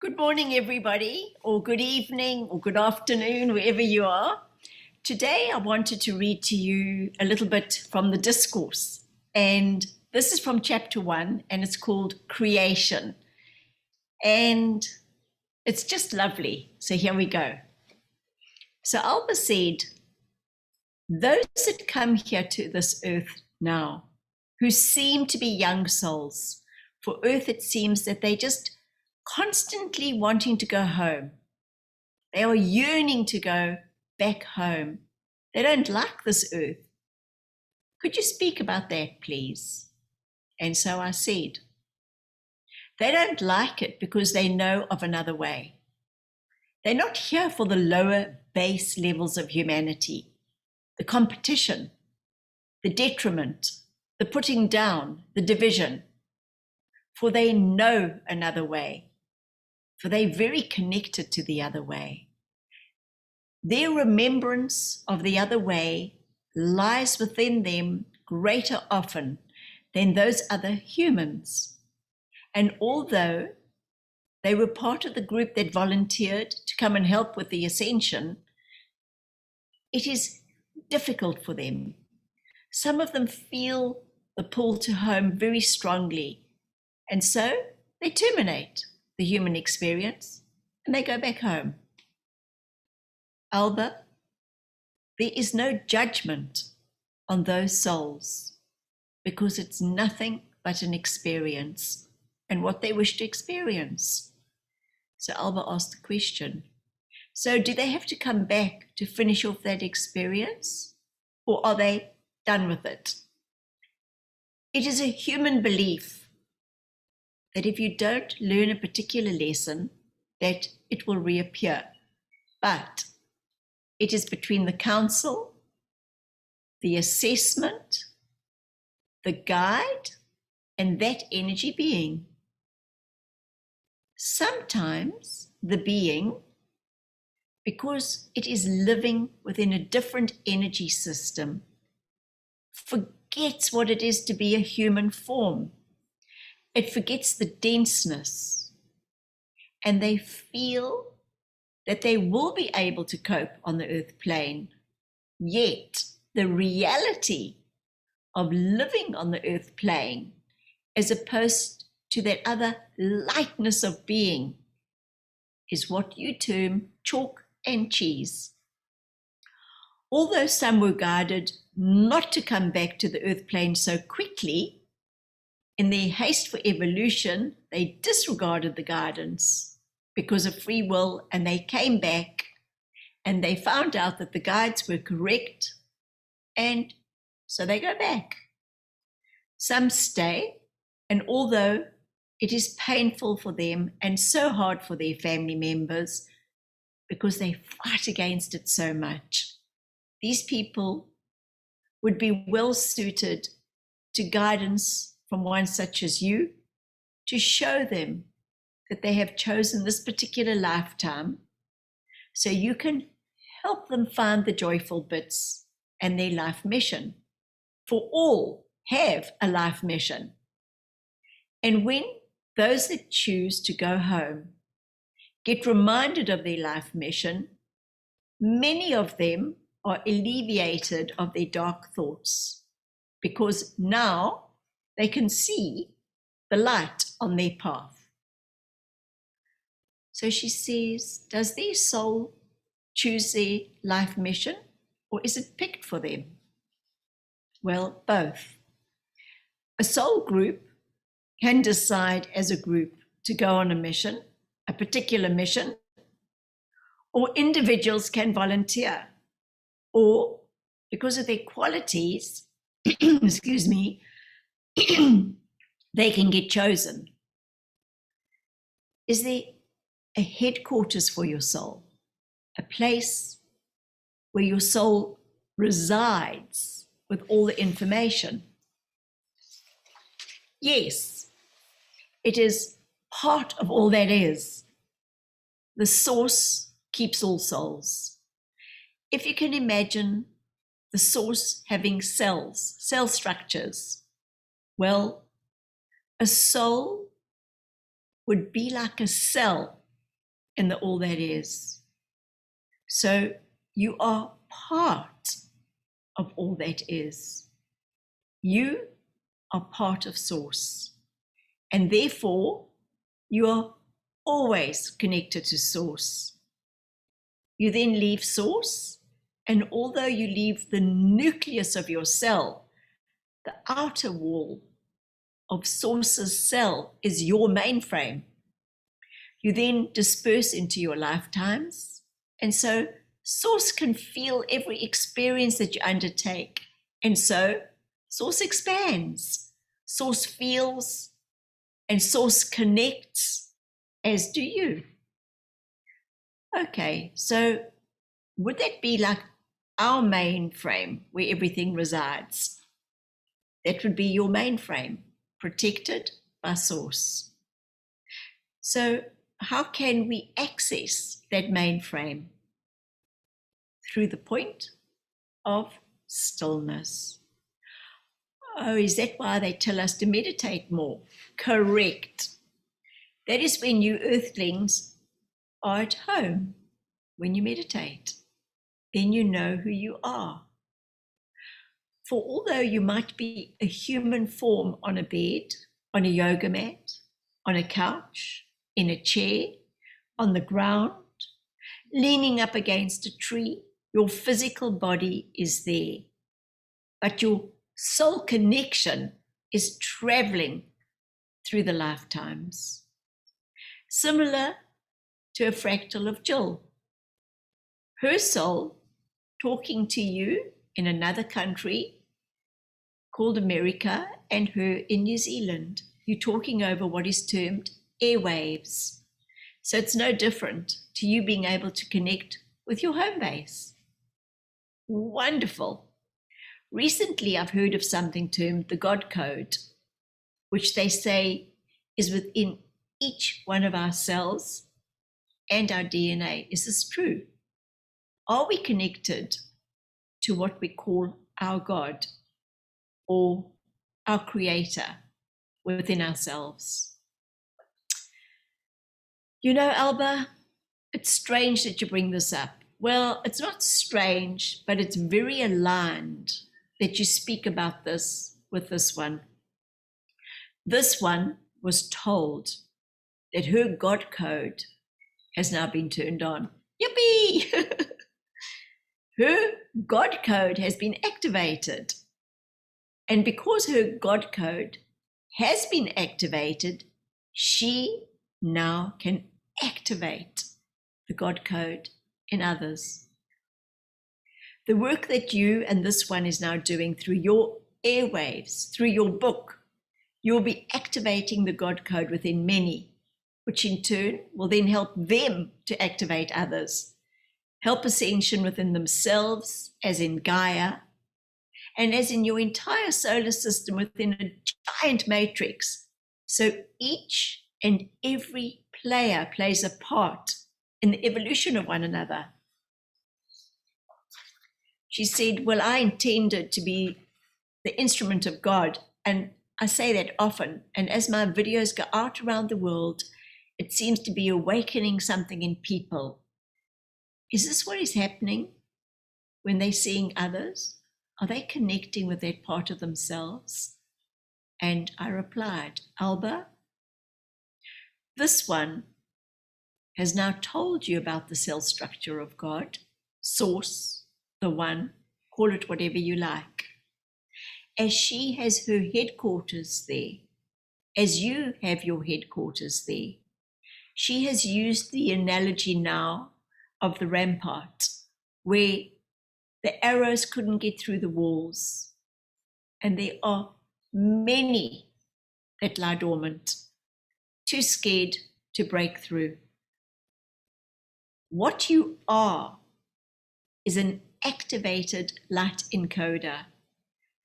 Good morning, everybody, or good evening, or good afternoon, wherever you are. Today, I wanted to read to you a little bit from the discourse. And this is from chapter 1, and it's called Creation. And it's just lovely. So here we go. So Alba said, those that come here to this earth now, who seem to be young souls, for earth it seems that they just constantly wanting to go home. They are yearning to go back home. They don't like this earth. Could you speak about that, please? And so I said, they don't like it because they know of another way. They're not here for the lower base levels of humanity, the competition, the detriment, the putting down, the division, for they know another way, for they're very connected to the other way. Their remembrance of the other way lies within them greater often than those other humans. And although they were part of the group that volunteered to come and help with the ascension, it is difficult for them. Some of them feel the pull to home very strongly, and so they terminate the human experience and they go back home. Alba, there is no judgment on those souls because it's nothing but an experience and what they wish to experience. So Alba asked the question, so do they have to come back to finish off that experience, or are they done with it? It is a human belief that if you don't learn a particular lesson, that it will reappear. But it is between the council, the assessment, the guide, and that energy being. Sometimes the being, because it is living within a different energy system, forgets what it is to be a human form. It forgets the denseness, and they feel that they will be able to cope on the earth plane. Yet the reality of living on the earth plane, as opposed to that other lightness of being, is what you term chalk and cheese. Although some were guided not to come back to the earth plane so quickly, in their haste for evolution, they disregarded the guidance because of free will, and they came back and they found out that the guides were correct, and so they go back. Some stay, and although it is painful for them and so hard for their family members because they fight against it so much, these people would be well suited to guidance from one such as you, to show them that they have chosen this particular lifetime, so you can help them find the joyful bits and their life mission. For all have a life mission. And when those that choose to go home get reminded of their life mission, many of them are alleviated of their dark thoughts, because now they can see the light on their path. So she says, does their soul choose their life mission, or is it picked for them? Well, both. A soul group can decide as a group to go on a mission, a particular mission, or individuals can volunteer, or because of their qualities, excuse me, they can get chosen. Is there a headquarters for your soul, a place where your soul resides with all the information? Yes, it is part of all that is. The source keeps all souls. If you can imagine the source having cells, cell structures, well, a soul would be like a cell in the all that is. So you are part of all that is. You are part of Source, and therefore you are always connected to Source. You then leave Source, and although you leave the nucleus of your cell, the outer wall of Source's cell is your mainframe. You then disperse into your lifetimes, and so Source can feel every experience that you undertake, and so Source expands, Source feels, and Source connects, as do you. Okay, so would that be like our mainframe where everything resides? That would be your mainframe, protected by Source. So how can we access that mainframe? Through the point of stillness. Oh, is that why they tell us to meditate more? Correct. That is when you earthlings are at home, when you meditate. Then you know who you are. For although you might be a human form on a bed, on a yoga mat, on a couch, in a chair, on the ground, leaning up against a tree, your physical body is there. But your soul connection is traveling through the lifetimes. Similar to a fractal of Jill. Her soul talking to you in another country called America and her in New Zealand. You're talking over what is termed airwaves. So it's no different to you being able to connect with your home base. Wonderful. Recently, I've heard of something termed the God Code, which they say is within each one of our cells and our DNA. Is this true? Are we connected to what we call our God or our Creator within ourselves? You know, Alba, it's strange that you bring this up. Well, it's not strange, but it's very aligned that you speak about this with this one. This one was told that her God code has now been turned on. Yippee! Her God code has been activated. And because her God code has been activated, she now can activate the God code in others. The work that you and this one is now doing through your airwaves, through your book, you'll be activating the God code within many, which in turn will then help them to activate others, help ascension within themselves, as in Gaia, and as in your entire solar system within a giant matrix. So each and every player plays a part in the evolution of one another. She said, well, I intended to be the instrument of God. And I say that often. And as my videos go out around the world, it seems to be awakening something in people. Is this what is happening when they're seeing others? Are they connecting with that part of themselves? And I replied, Alba, this one has now told you about the cell structure of God, Source, the One, call it whatever you like. As she has her headquarters there, as you have your headquarters there, she has used the analogy now of the rampart, where the arrows couldn't get through the walls, and there are many that lie dormant, too scared to break through. What you are is an activated light encoder.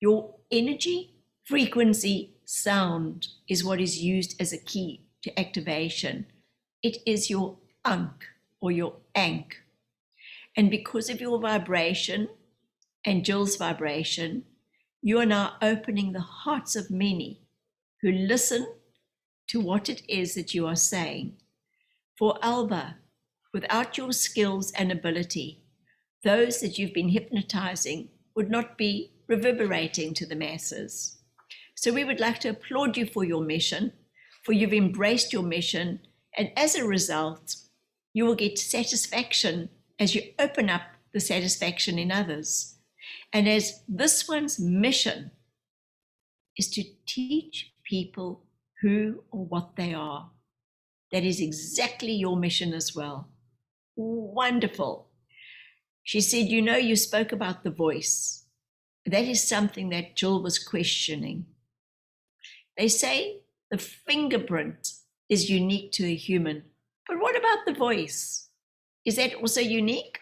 Your energy, frequency, sound is what is used as a key to activation. It is your ankh or your ankh. And because of your vibration and Jill's vibration, you are now opening the hearts of many who listen to what it is that you are saying. For Alba, Without your skills and ability, those that you've been hypnotizing would not be reverberating to the masses. So we would like to applaud you for your mission, for you've embraced your mission, and as a result, you will get satisfaction as you open up the satisfaction in others. And as this one's mission is to teach people who or what they are, that is exactly your mission as well. Wonderful. She said, you know, you spoke about the voice. That is something that Jill was questioning. They say the fingerprint is unique to a human, but what about the voice? Is that also unique?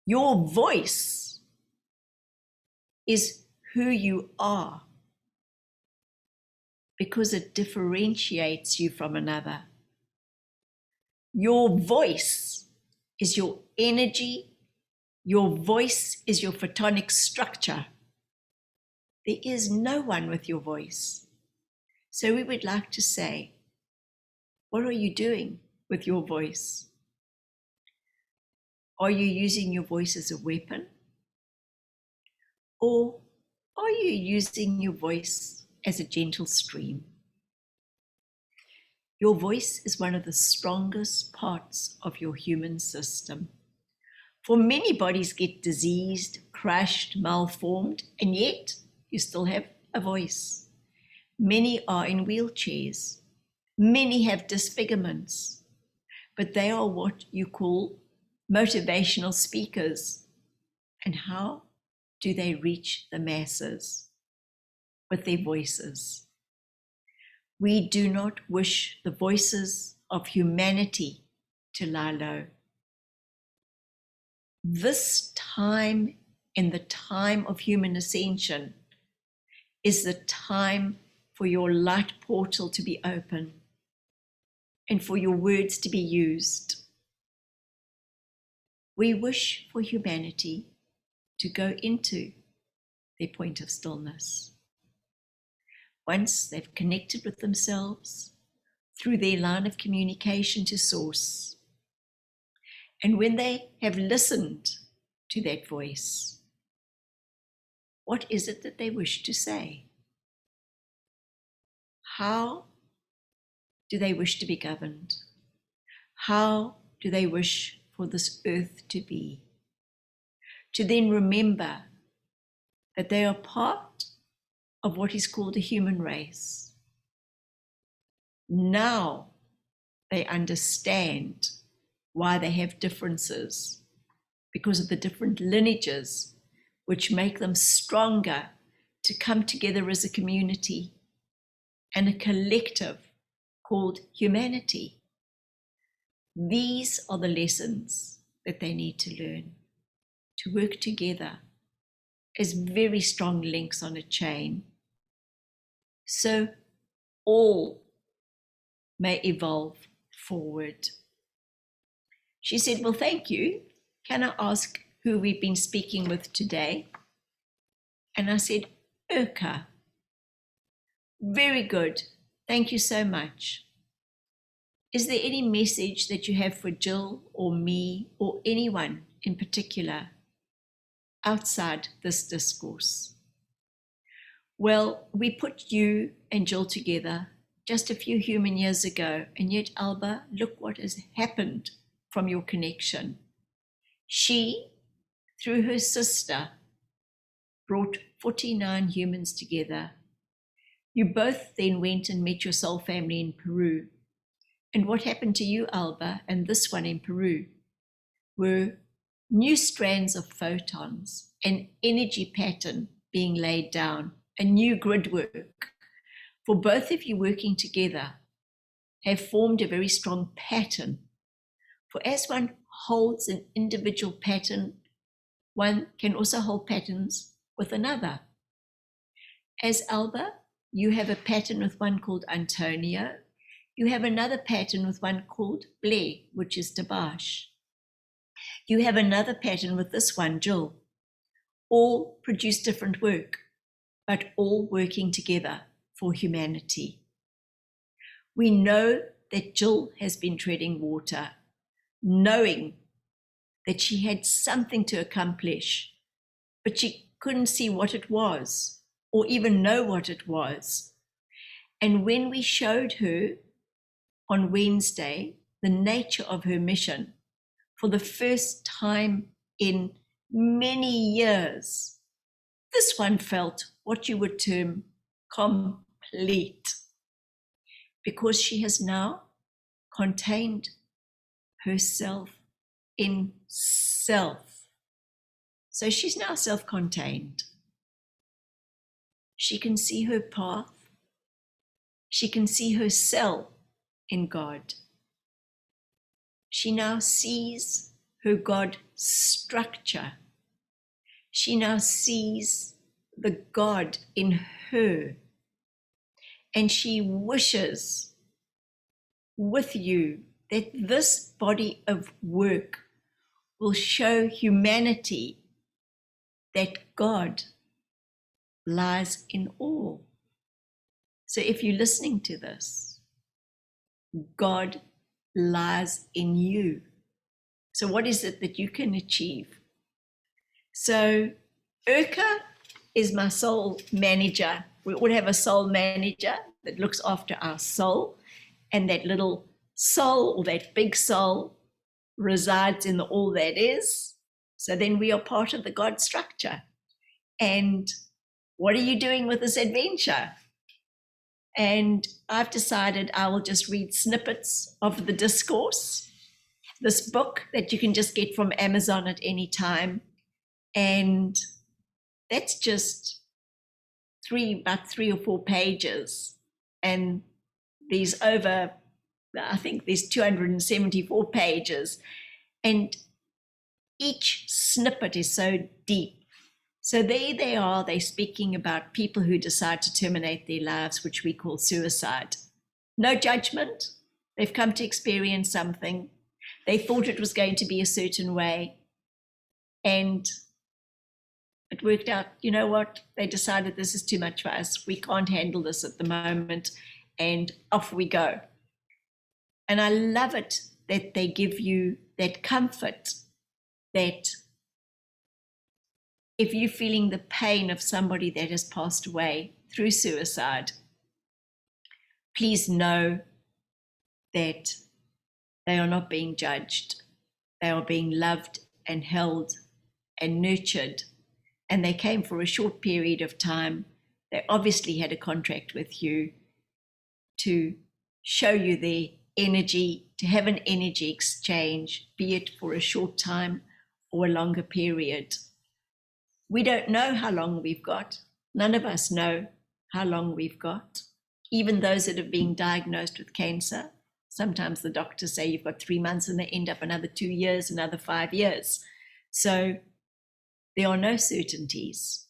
Your voice is who you are because it differentiates you from another. Your voice is your energy. Your voice is your photonic structure. There is no one with your voice. So we would like to say, what are you doing with your voice? Are you using your voice as a weapon? Or are you using your voice as a gentle stream? Your voice is one of the strongest parts of your human system. For many bodies get diseased, crushed, malformed, and yet you still have a voice. Many are in wheelchairs. Many have disfigurements, but they are what you call motivational speakers. And how do they reach the masses? With their voices. We do not wish the voices of humanity to lie low. This time, in the time of human ascension, is the time for your light portal to be open and for your words to be used. We wish for humanity to go into their point of stillness. Once they've connected with themselves through their line of communication to Source, and when they have listened to that voice, what is it that they wish to say? How do they wish to be governed? How do they wish for this earth to be? To then remember that they are part of what is called a human race. Now they understand why they have differences, because of the different lineages which make them stronger to come together as a community and a collective called humanity. These are the lessons that they need to learn, to work together as very strong links on a chain, so all may evolve forward. She said, well, thank you. Can I ask who we've been speaking with today? And I said, Urka. Very good. Thank you so much. Is there any message that you have for Jill or me or anyone in particular outside this discourse? Well, we put you and Jill together just a few human years ago, and yet, Alba, look what has happened from your connection. She, through her sister, brought 49 humans together. You both then went and met your soul family in Peru. And what happened to you, Alba, and this one in Peru, were new strands of photons, an energy pattern being laid down, a new grid work. For both of you working together have formed a very strong pattern. For as one holds an individual pattern, one can also hold patterns with another. As Alba, you have a pattern with one called Antonio. You have another pattern with one called Blair, which is Dabash. You have another pattern with this one, Jill. All produce different work, but all working together for humanity. We know that Jill has been treading water, knowing that she had something to accomplish, but she couldn't see what it was or even know what it was. And when we showed her on Wednesday the nature of her mission, for the first time in many years, this one felt what you would term complete, because she has now contained herself in self. So she's now self-contained. She can see her path. She can see herself in God. She now sees her God structure. She now sees the God in her. And she wishes with you that this body of work will show humanity that God lies in all. So if you're listening to this, God lies in you. So what is it that you can achieve? So Urka is my soul manager. We all have a soul manager that looks after our soul, and that little soul, or that big soul, resides in the all that is. So then we are part of the God structure. And what are you doing with this adventure? And I've decided I will just read snippets of the discourse, this book that you can just get from Amazon at any time. And that's just about 3 or 4 pages. And there's I think there's 274 pages. And each snippet is so deep. So there they are, they're speaking about people who decide to terminate their lives, which we call suicide. No judgment. They've come to experience something. They thought it was going to be a certain way. And it worked out, you know what? They decided this is too much for us. We can't handle this at the moment. And off we go. And I love it that they give you that comfort, that if you're feeling the pain of somebody that has passed away through suicide, please know that they are not being judged. They are being loved and held and nurtured. And they came for a short period of time. They obviously had a contract with you to show you their energy, to have an energy exchange, be it for a short time or a longer period. We don't know how long we've got. None of us know how long we've got. Even those that have been diagnosed with cancer, sometimes the doctors say you've got 3 months and they end up another 2 years, another 5 years. So there are no certainties.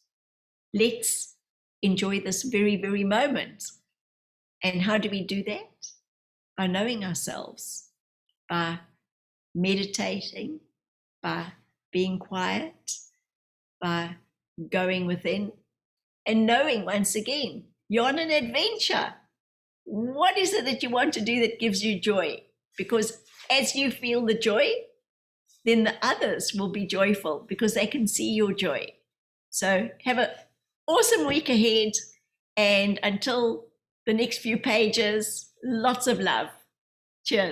Let's enjoy this very, very moment. And how do we do that? By knowing ourselves, by meditating, by being quiet, by going within, and knowing once again, you're on an adventure. What is it that you want to do that gives you joy? Because as you feel the joy, then the others will be joyful because they can see your joy. So have an awesome week ahead. And until the next few pages, lots of love. Cheers.